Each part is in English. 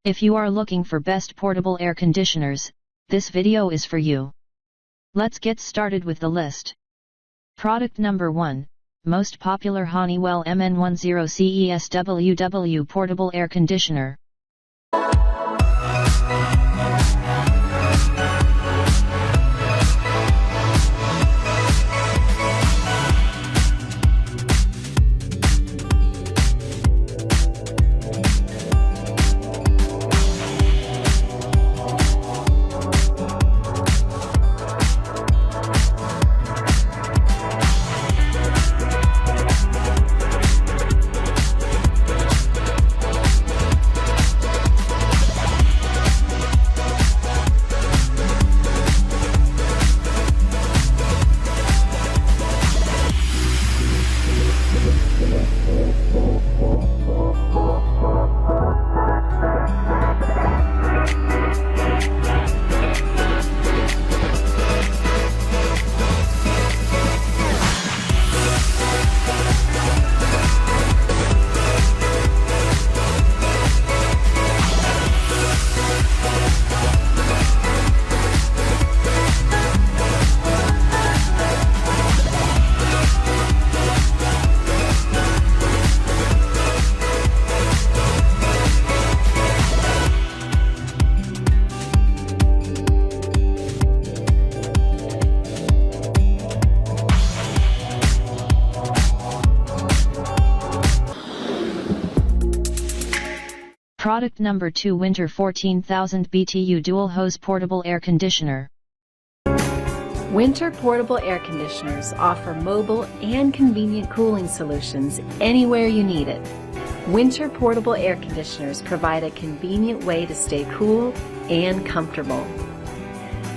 If you are looking for best portable air conditioners, this video is for you. Let's get started with the list. Product number 1, most popular Honeywell MN10CESWW portable air conditioner. Product number 2, Whynter 14,000 BTU dual hose portable air conditioner. Whynter portable air conditioners offer mobile and convenient cooling solutions anywhere you need it. Whynter portable air conditioners provide a convenient way to stay cool and comfortable.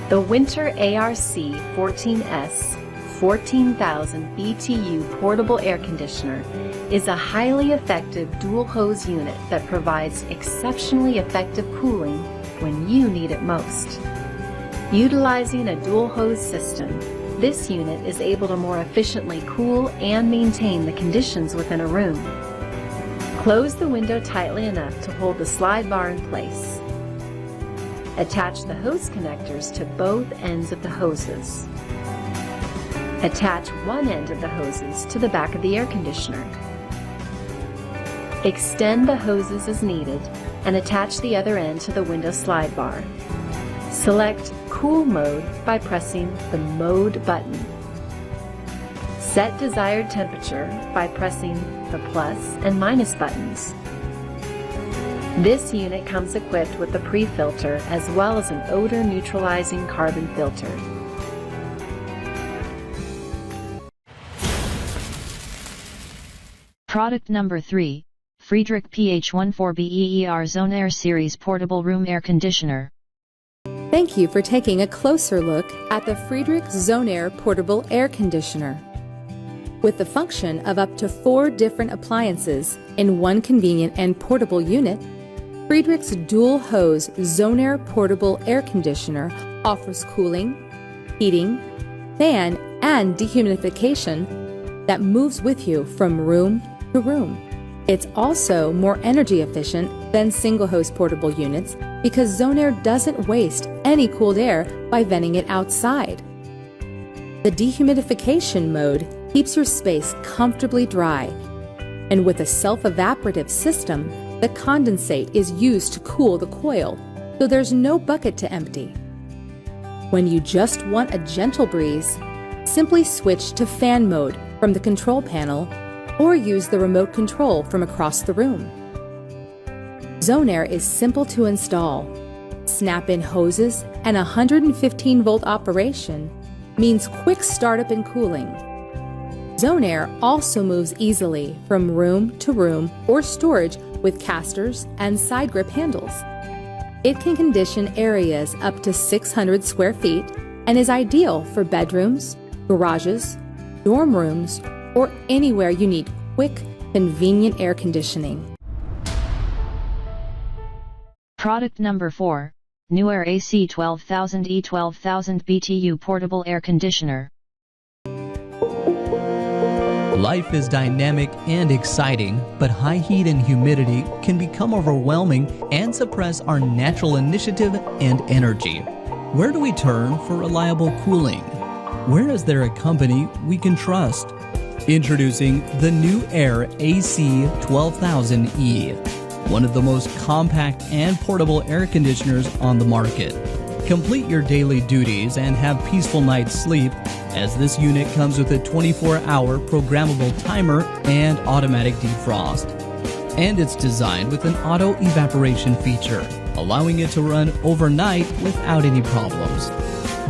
The Whynter ARC14S 14,000 BTU portable air conditioner is a highly effective dual hose unit that provides exceptionally effective cooling when you need it most. Utilizing a dual hose system, this unit is able to more efficiently cool and maintain the conditions within a room. Close the window tightly enough to hold the slide bar in place. Attach the hose connectors to both ends of the hoses. Attach one end of the hoses to the back of the air conditioner. Extend the hoses as needed and attach the other end to the window slide bar. Select Cool Mode by pressing the Mode button. Set desired temperature by pressing the plus and minus buttons. This unit comes equipped with a pre-filter as well as an odor-neutralizing carbon filter. Product number 3, Friedrich PH14B EER ZoneAire Series portable room air conditioner. Thank you for taking a closer look at the Friedrich ZoneAire portable air conditioner. With the function of up to 4 different appliances in one convenient and portable unit, Friedrich's dual hose ZoneAire portable air conditioner offers cooling, heating, fan, and dehumidification that moves with you from room to room. It's also more energy efficient than single hose portable units because ZoneAire doesn't waste any cooled air by venting it outside. The dehumidification mode keeps your space comfortably dry, and with a self-evaporative system, the condensate is used to cool the coil, so there's no bucket to empty. When you just want a gentle breeze, simply switch to fan mode from the control panel or use the remote control from across the room. ZoneAire is simple to install. Snap-in hoses and 115-volt operation means quick startup and cooling. ZoneAire also moves easily from room to room or storage with casters and side grip handles. It can condition areas up to 600 square feet and is ideal for bedrooms, garages, dorm rooms, or anywhere you need quick, convenient air conditioning. Product number 4, NewAir AC 12000 E12000 BTU portable air conditioner. Life is dynamic and exciting, but high heat and humidity can become overwhelming and suppress our natural initiative and energy. Where do we turn for reliable cooling? Where is there a company we can trust? Introducing the NewAir AC12000E, one of the most compact and portable air conditioners on the market. Complete your daily duties and have peaceful night's sleep, as this unit comes with a 24-hour programmable timer and automatic defrost. And it's designed with an auto evaporation feature, allowing it to run overnight without any problems.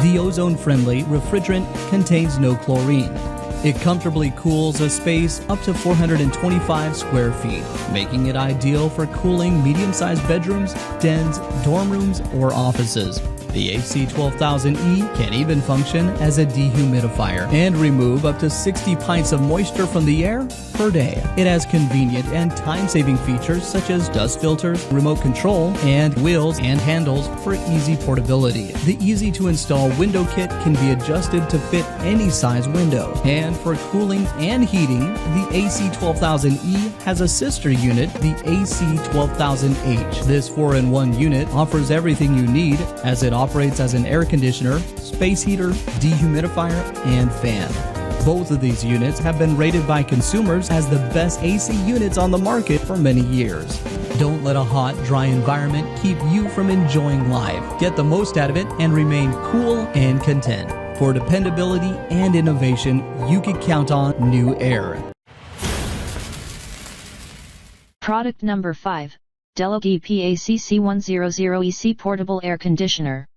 The ozone-friendly refrigerant contains no chlorine. It comfortably cools a space up to 425 square feet, making it ideal for cooling medium-sized bedrooms, dens, dorm rooms, or offices. The AC12000E can even function as a dehumidifier and remove up to 60 pints of moisture from the air per day. It has convenient and time-saving features such as dust filters, remote control, and wheels and handles for easy portability. The easy-to-install window kit can be adjusted to fit any size window. And for cooling and heating, the AC12000E has a sister unit, the AC12000H. This 4-in-1 unit offers everything you need, as it operates as an air conditioner, space heater, dehumidifier, and fan. Both of these units have been rated by consumers as the best AC units on the market for many years. Don't let a hot, dry environment keep you from enjoying life. Get the most out of it and remain cool and content. For dependability and innovation, you can count on NewAir. Product number 5. DeLonghi PACC100EC Portable Air Conditioner.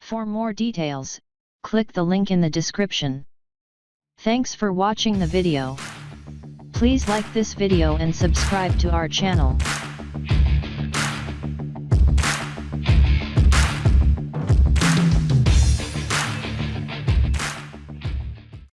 For more details, click the link in the description. Thanks for watching the video. Please like this video and subscribe to our channel.